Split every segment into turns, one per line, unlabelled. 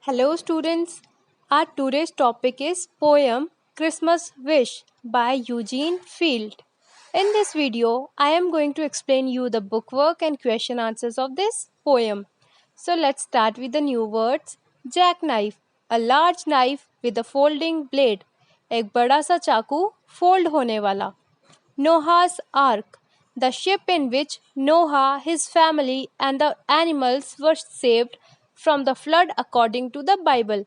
Hello students, our today's topic is poem Christmas Wish by Eugene Field. In this video, I am going to explain you the bookwork and question answers of this poem. So let's start with the new words. Jackknife, a large knife with a folding blade. एक बड़ा सा चाकू fold होने वाला. Noah's Ark, the ship in which Noah, his family, and the animals were saved from the flood according to the Bible.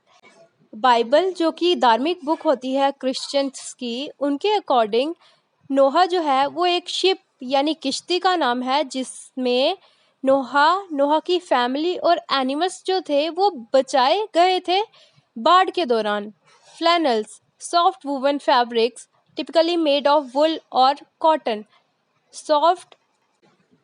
Bible जो कि धार्मिक book होती है क्रिश्चियंस की, उनके अकॉर्डिंग नोहा जो है वो एक शिप यानी किश्ती का नाम है जिसमें नोहा की फैमिली और एनिमल्स जो थे वो बचाए गए थे बाढ़ के दौरान. Flannels, soft woven fabrics typically made of wool और कॉटन. सॉफ्ट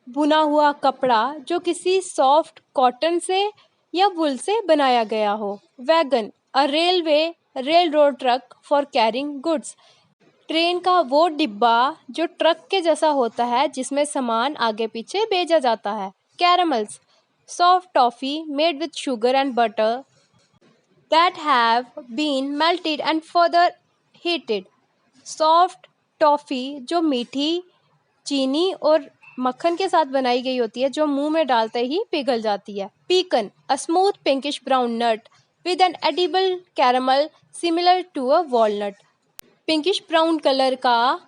बुना हुआ कपड़ा जो किसी सॉफ्ट कॉटन से या वुल से बनाया गया हो. Wagon, a rail road truck for carrying goods. Train का वो डिब्बा जो ट्रक के जैसा होता है जिसमें सामान आगे पीछे भेजा जाता है. Caramels, soft toffee made with sugar and butter that have been melted and further heated. Soft toffee जो मीठी चीनी और मक्खन के साथ बनाई गई होती है जो मुंह में डालते ही पिघल जाती है. Pecan, a smooth pinkish brown nut with an edible kernel similar to a walnut. Pinkish brown colour का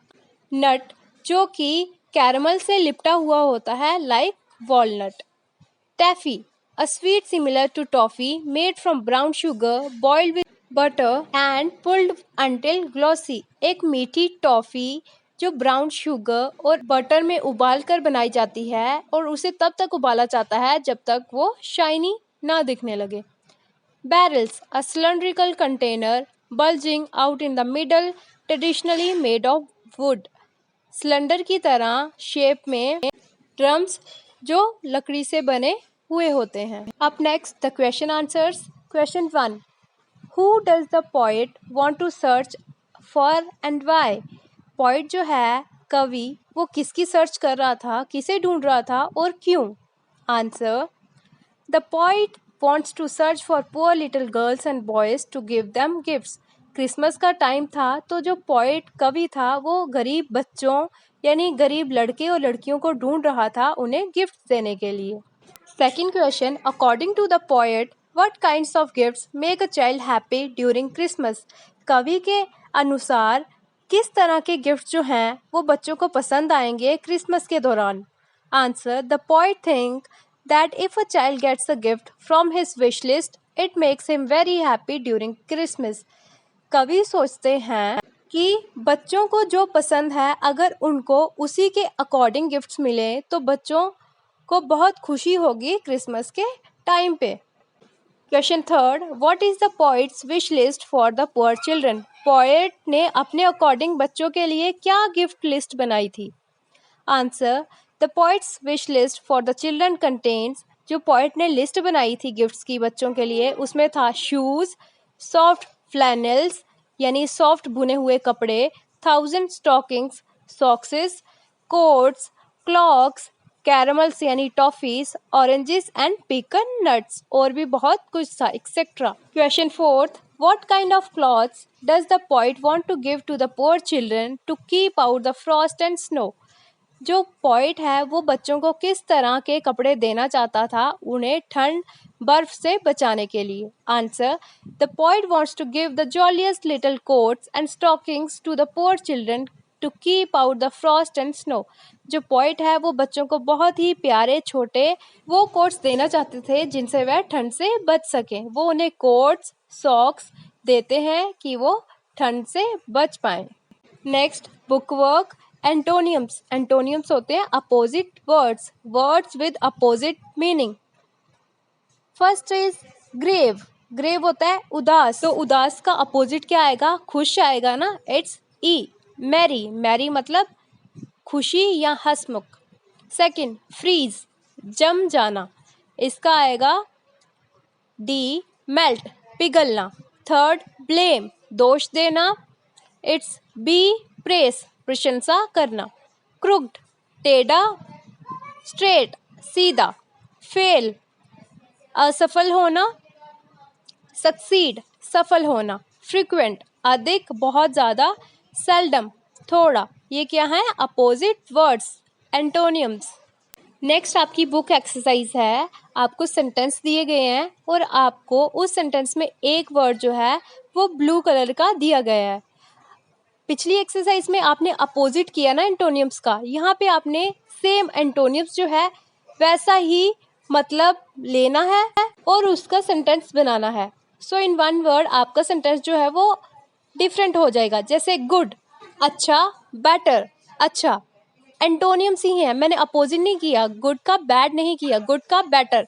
नट जो कि कैरमल से लिपटा हुआ होता है like walnut. Taffy, a sweet similar to toffee made from brown sugar boiled with butter and pulled until glossy. एक मीठी टॉफ़ी जो ब्राउन शुगर और बटर में उबाल कर बनाई जाती है और उसे तब तक उबाला जाता है जब तक वो शाइनी ना दिखने लगे. Barrels, a cylindrical container bulging out in the middle traditionally made of wood. Cylinder की तरह शेप में ड्रम्स जो लकड़ी से बने हुए होते हैं. अब next the question answers. Question 1, who does the poet want to search for and why. Poet जो है कवि वो किसकी सर्च कर रहा था, किसे ढूंढ रहा था और क्यों. Answer, the poet wants to search for poor little girls and boys to give them gifts. Christmas का टाइम था तो जो पोएट कवि था वो गरीब बच्चों यानी गरीब लड़के और लड़कियों को ढूंढ रहा था उन्हें गिफ्ट देने के लिए. Second question, according to the poet what kinds of gifts make a child happy during Christmas. कवि के अनुसार किस तरह के गिफ्ट जो हैं वो बच्चों को पसंद आएंगे क्रिसमस के दौरान. Answer, the poet think that if a child gets a gift from his wish list, it makes him very happy during Christmas. कवि सोचते हैं कि बच्चों को जो पसंद है अगर उनको उसी के अकॉर्डिंग गिफ्ट्स मिले तो बच्चों को बहुत खुशी होगी क्रिसमस के टाइम पे. Question third, what is the poets wish list for the poor children. Poet ने अपने अकॉर्डिंग बच्चों के लिए क्या गिफ्ट लिस्ट बनाई थी. Answer, the poets wish list for the children contains, जो पोएट ने लिस्ट बनाई थी गिफ्ट्स की बच्चों के लिए उसमें था शूज़, सॉफ्ट फ्लैनल्स यानी सॉफ्ट बुने हुए कपड़े, 1000 स्टॉकिंग्स सॉक्सेस, कोट्स, क्लॉक्स, कैरमल्स यानी टॉफ़ीज, ऑरेंजेस एंड पीकन नट्स और भी बहुत कुछ था etcetera. Question fourth, what kind of clothes does the poet want to give to the poor children to keep out the frost and snow. जो poet है वो बच्चों को किस तरह के कपड़े देना चाहता था उन्हें ठंड बर्फ से बचाने के लिए. Answer, the poet wants to give the jolliest little coats and stockings to the poor children to keep out the frost and snow. जो पोइट है वो बच्चों को बहुत ही प्यारे छोटे वो कोट्स देना चाहते थे जिनसे वह ठंड से बच सकें. वो उन्हें कोट्स सॉक्स देते हैं कि वो ठंड से बच पाएँ. Next book work. Antonyms, antonyms होते हैं opposite words, words with opposite meaning. First is grave. Grave होता है उदास, तो उदास का अपोजिट क्या आएगा, खुश आएगा ना, इट्स ई. मैरी, मैरी मतलब खुशी या हंसमुख. सेकंड, फ्रीज, जम जाना, इसका आएगा डी. मेल्ट, पिघलना. थर्ड, ब्लेम, दोष देना, इट्स बी. प्रेस, प्रशंसा करना. क्रुक्ड, टेढ़ा. स्ट्रेट, सीधा. फेल, असफल होना. सक्सीड सफल होना, फ्रिक्वेंट अधिक, बहुत ज़्यादा, सेल्डम थोड़ा। ये क्या है? Opposite words, एंटोनियम्स। नेक्स्ट आपकी बुक एक्सरसाइज है। आपको सेंटेंस दिए गए हैं और आपको उस सेंटेंस में एक वर्ड जो है वो ब्लू कलर का दिया गया है। पिछली एक्सरसाइज में आपने अपोजिट किया ना एंटोनियम्स का, यहाँ पे आपने सेम एंटोनियम्स जो है वैसा ही मतलब लेना है और उसका सेंटेंस बनाना है। सो इन वन वर्ड आपका सेंटेंस जो है वो डिफरेंट हो जाएगा। जैसे गुड अच्छा, बेटर अच्छा, एंटोनियम्स ही है, मैंने अपोजिट नहीं किया, गुड का बैड नहीं किया, गुड का बेटर,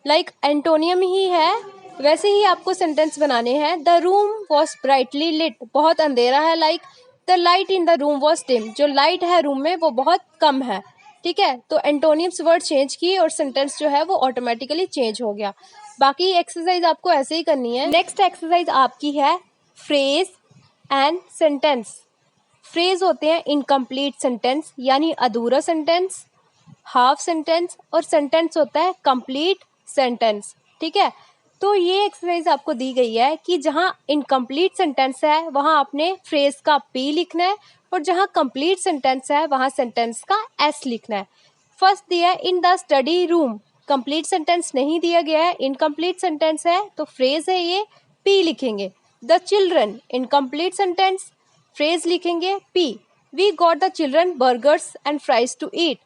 लाइक एंटोनियम ही है। वैसे ही आपको सेंटेंस बनाने हैं। The room was brightly lit, बहुत अंधेरा है, like the light in the room was dim, जो लाइट है रूम में वो बहुत कम है। ठीक है, तो एंटोनियम्स वर्ड चेंज किए और सेंटेंस जो है वो ऑटोमेटिकली चेंज हो गया। बाकी एक्सरसाइज आपको ऐसे ही करनी है। नेक्स्ट एक्सरसाइज आपकी है फ्रेज एंड सेंटेंस। फ्रेज होते हैं इनकम्प्लीट सेंटेंस यानी अधूरा सेंटेंस, हाफ सेंटेंस, और सेंटेंस होता है कंप्लीट सेंटेंस। ठीक है, तो ये एक्सरसाइज आपको दी गई है कि जहाँ इनकम्प्लीट सेंटेंस है वहाँ आपने फ्रेज का पी लिखना है और जहाँ कंप्लीट सेंटेंस है वहाँ सेंटेंस का एस लिखना है। फर्स्ट दिया है in the study room, complete sentence नहीं दिया गया है, इनकम्प्लीट सेंटेंस है तो फ्रेज है ये, पी लिखेंगे। The children incomplete sentence, phrase लिखेंगे P. We got the children burgers and fries to eat,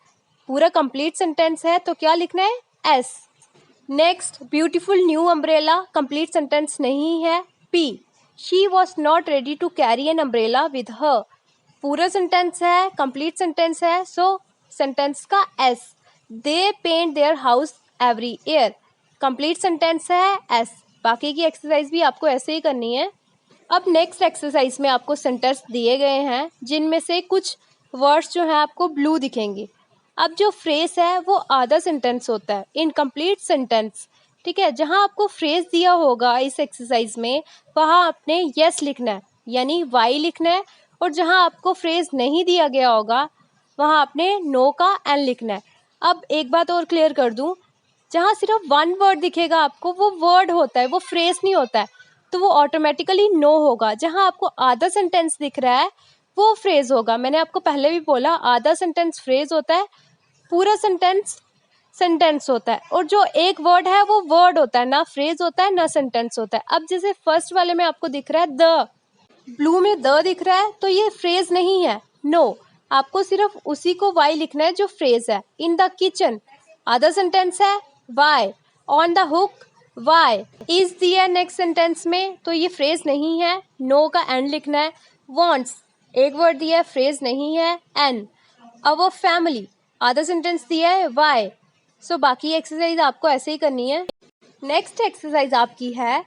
पूरा कंप्लीट सेंटेंस है तो क्या लिखना है? S. Next beautiful new umbrella, complete sentence नहीं है, P. She was not ready to carry an umbrella with her, पूरा सेंटेंस है, कंप्लीट सेंटेंस है, सो सेंटेंस का S. They paint their house every year, complete sentence है, S. बाकी की exercise भी आपको ऐसे ही करनी है। अब नेक्स्ट एक्सरसाइज में आपको सेंटेंस दिए गए हैं जिनमें से कुछ वर्ड्स जो हैं आपको ब्लू दिखेंगे। अब जो फ्रेज है वो आधा सेंटेंस होता है, इनकम्प्लीट सेंटेंस। ठीक है, जहां आपको फ्रेज दिया होगा इस एक्सरसाइज में वहां आपने यस लिखना है यानी वाई लिखना है, और जहां आपको फ्रेज नहीं दिया गया होगा वहां आपने नो का एन लिखना है। अब एक बात और क्लियर कर दूं, जहाँ सिर्फ वन वर्ड दिखेगा आपको वो वर्ड होता है, वो फ्रेज नहीं होता है, तो वो ऑटोमेटिकली नो होगा। जहाँ आपको आधा सेंटेंस दिख रहा है वो फ्रेज होगा। मैंने आपको पहले भी बोला आधा सेंटेंस फ्रेज होता है, पूरा सेंटेंस सेंटेंस होता है, और जो एक वर्ड है वो वर्ड होता है, ना फ्रेज होता है ना सेंटेंस होता है। अब जैसे फर्स्ट वाले में आपको दिख रहा है द, ब्लू में द दिख रहा है तो ये फ्रेज नहीं है, नो। आपको सिर्फ उसी को वाई लिखना है जो फ्रेज है। इन द किचन आधा सेंटेंस है, why. On the hook, why. Is दिया नेक्स्ट सेंटेंस में तो ये फ्रेज नहीं है, नो का एंड लिखना है। वॉन्ट्स एक वर्ड दिया है, फ्रेज नहीं है, एन। अवर फैमिली आधा सेंटेंस दिया है, वाई। सो बाकी एक्सरसाइज आपको ऐसे ही करनी है। नेक्स्ट एक्सरसाइज आपकी है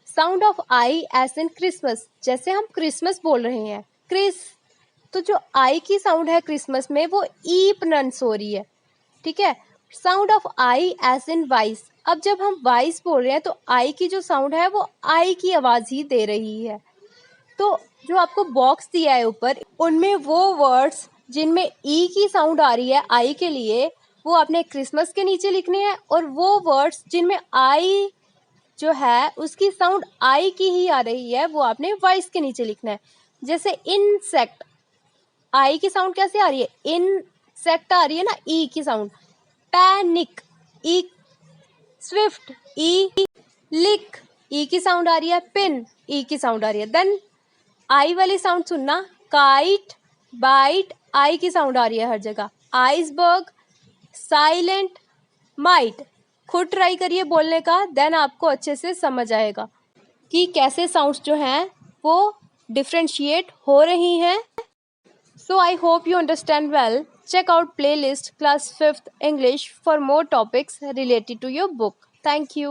sound of I as in Christmas. जैसे हम क्रिसमस बोल रहे हैं, क्रिस, तो जो आई की साउंड है क्रिसमस में वो ई प्रोनाउंस हो रही है। ठीक है, sound of I as in vice. अब जब हम वाइस बोल रहे हैं तो आई की जो साउंड है वो आई की आवाज़ ही दे रही है। तो जो आपको बॉक्स दिया है ऊपर, उनमें वो वर्ड्स जिनमें ई की साउंड आ रही है आई के लिए वो आपने क्रिसमस के नीचे लिखने हैं, और वो वर्ड्स जिनमें आई जो है उसकी साउंड आई की ही आ रही है वो आपने वॉइस के नीचे लिखना है। जैसे इंसेक्ट, आई की साउंड कैसे आ रही है? इंसेक्ट आ रही है ना, ई की साउंड। पैनिक, ई। स्विफ्ट, ई। लिक, ई की साउंड आ रही है। पिन, ई की साउंड आ रही है। देन आई वाली साउंड सुनना, काइट, बाइट, आई की साउंड आ रही है हर जगह। Iceberg, silent, might. खुद ट्राई करिए बोलने का, देन आपको अच्छे से समझ आएगा कि कैसे साउंड्स जो हैं वो डिफ्रेंशिएट हो रही हैं। So I hope you understand well. Check out playlist class 5th English for more topics related to your book. Thank you.